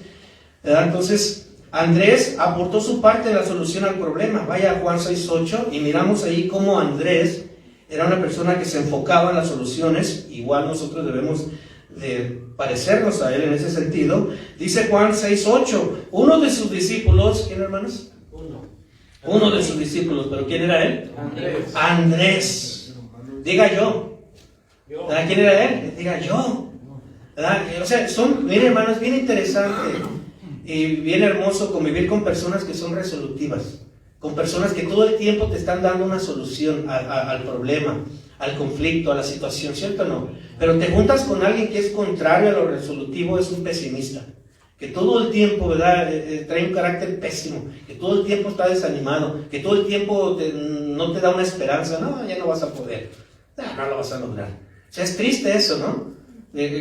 Speaker 1: ¿verdad? Entonces, Andrés aportó su parte de la solución al problema. Vaya a Juan 6:8 y miramos ahí cómo Andrés era una persona que se enfocaba en las soluciones. Igual nosotros debemos de parecernos a él en ese sentido. Dice Juan 6:8, uno de sus discípulos, ¿quién, hermanos? Uno de sus discípulos, ¿pero quién era él? Andrés. Diga yo. ¿Verdad? ¿Quién era él? Diga yo. ¿Verdad? O sea, miren, hermanos, es bien interesante y bien hermoso convivir con personas que son resolutivas, con personas que todo el tiempo te están dando una solución al problema, al conflicto, a la situación, ¿cierto o no? Pero te juntas con alguien que es contrario a lo resolutivo, es un pesimista, que todo el tiempo, ¿verdad?, trae un carácter pésimo, que todo el tiempo está desanimado, que todo el tiempo no te da una esperanza. No, ya no vas a poder, no lo vas a lograr. O sea, es triste eso, ¿no?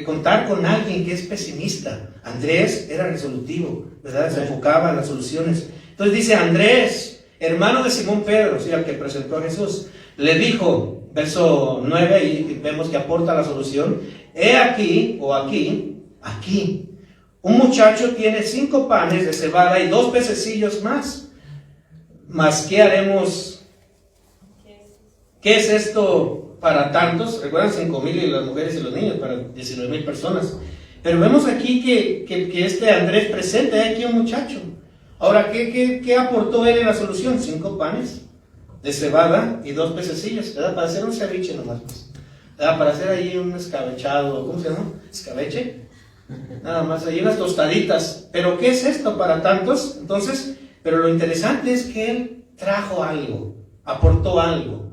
Speaker 1: Contar con alguien que es pesimista. Andrés era resolutivo, ¿verdad? Se enfocaba en las soluciones. Entonces dice Andrés, hermano de Simón Pedro, ¿sí?, al que presentó a Jesús, le dijo, verso 9, y vemos que aporta la solución: he aquí, o aquí, un muchacho tiene 5 panes de cebada y 2 pececillos más. ¿Mas qué haremos? ¿Qué es esto para tantos? Recuerdan 5,000 y las mujeres y los niños, para 19,000 personas. Pero vemos aquí que Andrés presenta aquí un muchacho. Ahora, ¿qué aportó él en la solución? 5 panes de cebada y 2 pececillos, ¿verdad? Para hacer un ceviche nomás, pues, ¿verdad? Para hacer ahí un escabechado, ¿cómo se llama? ¿Escabeche? Nada más, ahí unas tostaditas. ¿Pero qué es esto para tantos? Entonces, pero lo interesante es que él trajo algo, aportó algo,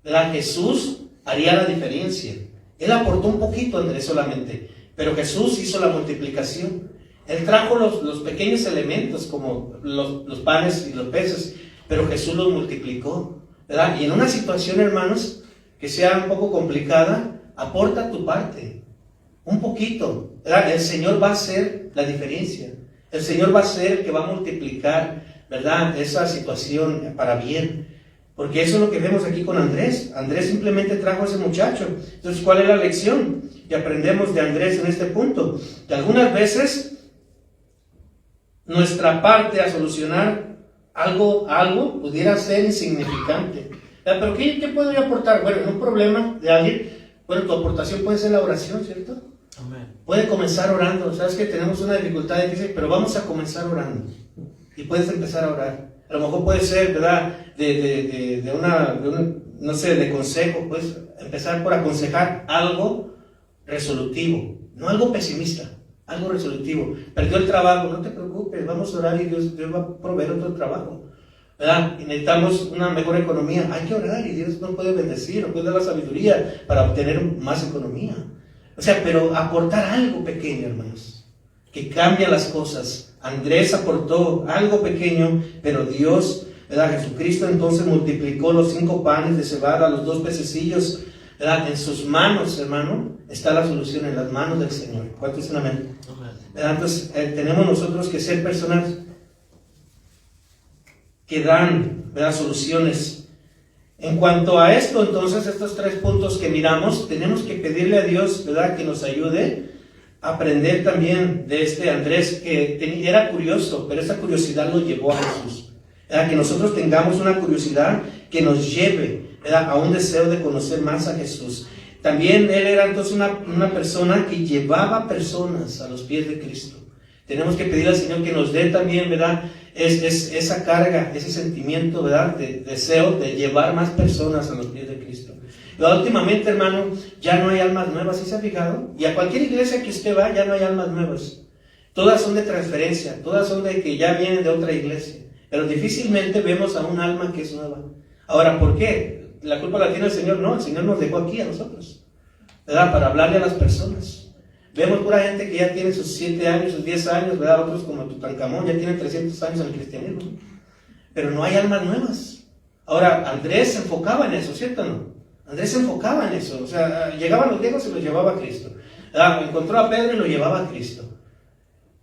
Speaker 1: ¿verdad? Jesús haría la diferencia. Él aportó un poquito, Andrés, solamente, pero Jesús hizo la multiplicación. Él trajo los pequeños elementos como los panes y los peces, pero Jesús los multiplicó, ¿verdad? Y en una situación, hermanos, que sea un poco complicada, aporta tu parte, un poquito, ¿verdad? El Señor va a hacer la diferencia. El Señor va a ser el que va a multiplicar, ¿verdad?, esa situación para bien. Porque eso es lo que vemos aquí con Andrés. Andrés simplemente trajo a ese muchacho. Entonces, ¿cuál es la lección que aprendemos de Andrés en este punto? Que algunas veces nuestra parte a solucionar algo pudiera ser insignificante. ¿Pero qué puedo yo aportar? Bueno, en un problema de alguien, bueno, tu aportación puede ser la oración, ¿cierto? Amén. Puede comenzar orando. Sabes que tenemos una dificultad difícil, pero vamos a comenzar orando. Y puedes empezar a orar. A lo mejor puede ser, ¿verdad?, de una, no sé, de consejo. Puedes empezar por aconsejar algo resolutivo, no algo pesimista, algo resolutivo. Perdió el trabajo, no te preocupes, vamos a orar y Dios va a proveer otro trabajo, ¿verdad? Y necesitamos una mejor economía, hay que orar y Dios nos puede bendecir, nos puede dar la sabiduría para obtener más economía. O sea, pero aportar algo pequeño, hermanos, que cambia las cosas. Andrés aportó algo pequeño, pero Dios ¿verdad? Jesucristo entonces multiplicó los 5 panes de cebada, los 2 pececillos, ¿verdad? En sus manos, hermano, está la solución, en las manos del Señor. ¿Cuántos dicen amén? ¿Verdad? Entonces, tenemos nosotros que ser personas que dan, ¿verdad?, soluciones. En cuanto a esto, entonces, estos 3 puntos que miramos, tenemos que pedirle a Dios, ¿verdad?, que nos ayude a aprender también de este Andrés, que era curioso, pero esa curiosidad lo llevó a Jesús. ¿Verdad? Que nosotros tengamos una curiosidad que nos lleve, ¿verdad?, a un deseo de conocer más a Jesús. También él era entonces una persona que llevaba personas a los pies de Cristo. Tenemos que pedir al Señor que nos dé también, ¿verdad?, esa carga, ese sentimiento, ¿verdad?, de deseo de llevar más personas a los pies de Cristo. Pero últimamente, hermano, ya no hay almas nuevas, ¿sí se ha fijado? Y a cualquier iglesia que usted va, ya no hay almas nuevas. Todas son de transferencia, todas son de que ya vienen de otra iglesia. Pero difícilmente vemos a un alma que es nueva. Ahora, ¿por qué? ¿La culpa la tiene el Señor? No, el Señor nos dejó aquí a nosotros, ¿verdad?, para hablarle a las personas. Vemos pura gente que ya tiene sus 7 años, sus 10 años, ¿verdad? Otros como Tutankamón ya tienen 300 años en el cristianismo. Pero no hay almas nuevas. Ahora, Andrés se enfocaba en eso, ¿cierto o no? Andrés se enfocaba en eso. O sea, llegaban los griegos y los llevaba a Cristo. Encontró a Pedro y lo llevaba a Cristo.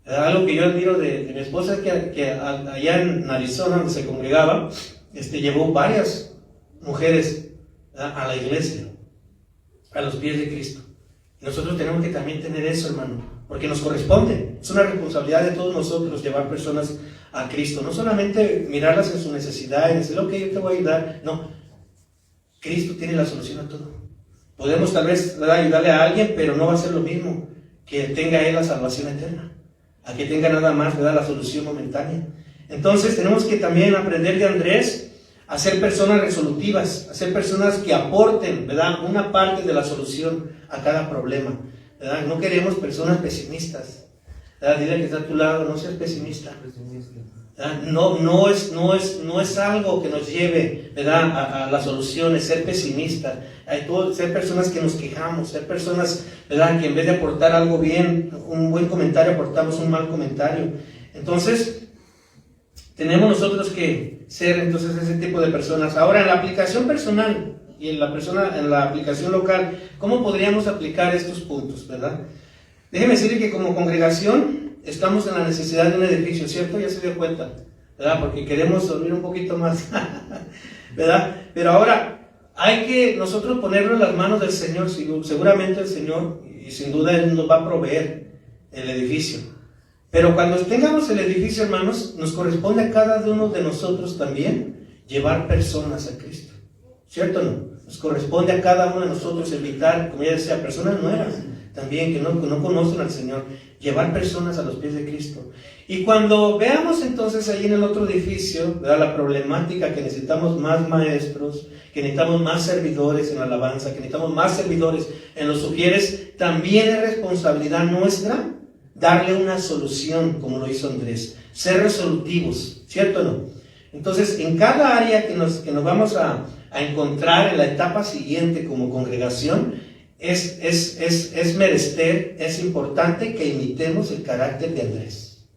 Speaker 1: Algo que yo admiro de mi esposa es que allá en Arizona, donde se congregaba, llevó varias mujeres a la iglesia, a los pies de Cristo. Nosotros tenemos que también tener eso, hermano, porque nos corresponde. Es una responsabilidad de todos nosotros llevar personas a Cristo. No solamente mirarlas en su necesidad y decir, ok, yo te voy a ayudar. No, Cristo tiene la solución a todo. Podemos tal vez, ¿verdad?, ayudarle a alguien, pero no va a ser lo mismo que tenga él la salvación eterna, a que tenga nada más, ¿verdad?, la solución momentánea. Entonces tenemos que también aprender de Andrés a ser personas resolutivas, a ser personas que aporten, ¿verdad?, una parte de la solución a cada problema, ¿verdad? No queremos personas pesimistas, ¿verdad? Dile que está a tu lado, no seas pesimista, ¿verdad? No es algo que nos lleve, ¿verdad?, a las soluciones, ser pesimistas, ser personas que nos quejamos, ser personas, ¿verdad?, que en vez de aportar algo bien, un buen comentario, aportamos un mal comentario. Entonces, tenemos nosotros que ser entonces ese tipo de personas. Ahora, en la aplicación personal y en la aplicación local, ¿cómo podríamos aplicar estos puntos, verdad? Déjeme decirle que como congregación estamos en la necesidad de un edificio, ¿cierto? Ya se dio cuenta, ¿verdad? Porque queremos dormir un poquito más, ¿verdad? Pero ahora hay que nosotros ponerlo en las manos del Señor. Seguramente el Señor, y sin duda Él nos va a proveer el edificio. Pero cuando tengamos el edificio, hermanos, nos corresponde a cada uno de nosotros también llevar personas a Cristo. ¿Cierto o no? Nos corresponde a cada uno de nosotros invitar, como ya decía, personas nuevas también que no conocen al Señor, llevar personas a los pies de Cristo. Y cuando veamos entonces ahí en el otro edificio, ¿verdad?, la problemática que necesitamos más maestros, que necesitamos más servidores en la alabanza, que necesitamos más servidores en los sugieres, también es responsabilidad nuestra darle una solución, como lo hizo Andrés, ser resolutivos, ¿cierto o no? Entonces, en cada área que nos vamos a encontrar en la etapa siguiente como congregación, es menester, es importante que imitemos el carácter de Andrés.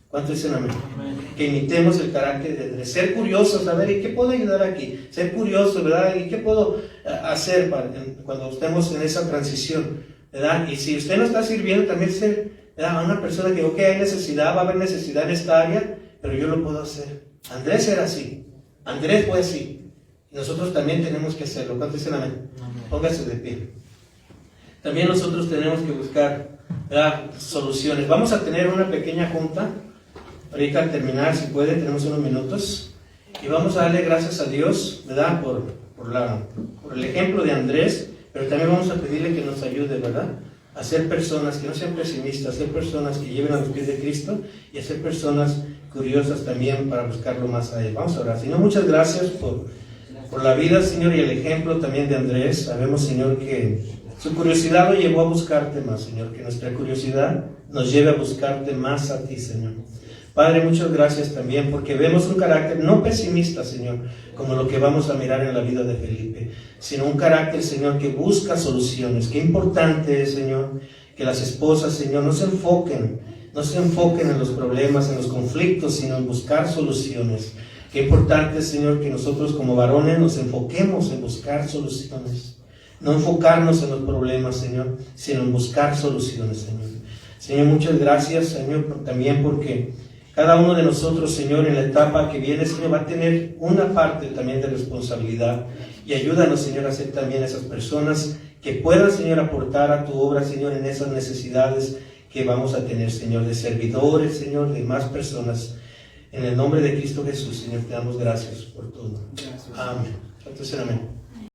Speaker 1: ¿Cuánto dicen amén? Amén? Que imitemos el carácter de Andrés. Ser curiosos, a ver, ¿y qué puedo ayudar aquí? Ser curioso, ¿verdad? ¿Y qué puedo hacer cuando estemos en esa transición, ¿verdad? Y si usted no está sirviendo, también ser, ¿verdad?, una persona que, ok, hay necesidad, va a haber necesidad en esta área, pero yo lo puedo hacer. Andrés era así. Andrés fue así. Y nosotros también tenemos que hacerlo. ¿Cuánto dicen amén? Póngase de pie. También nosotros tenemos que buscar, ¿verdad?, soluciones. Vamos a tener una pequeña junta. Ahorita al terminar, si puede, tenemos unos minutos. Y vamos a darle gracias a Dios, ¿verdad?, por el ejemplo de Andrés. Pero también vamos a pedirle que nos ayude, ¿verdad?, a ser personas que no sean pesimistas, a ser personas que lleven a los pies de Cristo y a ser personas curiosas también para buscarlo más a Él. Vamos a orar. Señor, muchas gracias por la vida, Señor, y el ejemplo también de Andrés. Sabemos, Señor, que su curiosidad lo llevó a buscarte más, Señor, que nuestra curiosidad nos lleve a buscarte más a ti, Señor. Padre, muchas gracias también porque vemos un carácter no pesimista, Señor, como lo que vamos a mirar en la vida de Felipe, sino un carácter, Señor, que busca soluciones. Qué importante es, Señor, que las esposas, Señor, no se enfoquen en los problemas, en los conflictos, sino en buscar soluciones. Qué importante, Señor, que nosotros como varones nos enfoquemos en buscar soluciones. No enfocarnos en los problemas, Señor, sino en buscar soluciones, Señor. Señor, muchas gracias, Señor, también porque cada uno de nosotros, Señor, en la etapa que viene, Señor, va a tener una parte también de responsabilidad. Y ayúdanos, Señor, a ser también esas personas que puedan, Señor, aportar a tu obra, Señor, en esas necesidades que vamos a tener, Señor, de servidores, Señor, de más personas. En el nombre de Cristo Jesús, Señor, te damos gracias por todo. Gracias. Amén. Entonces, amén.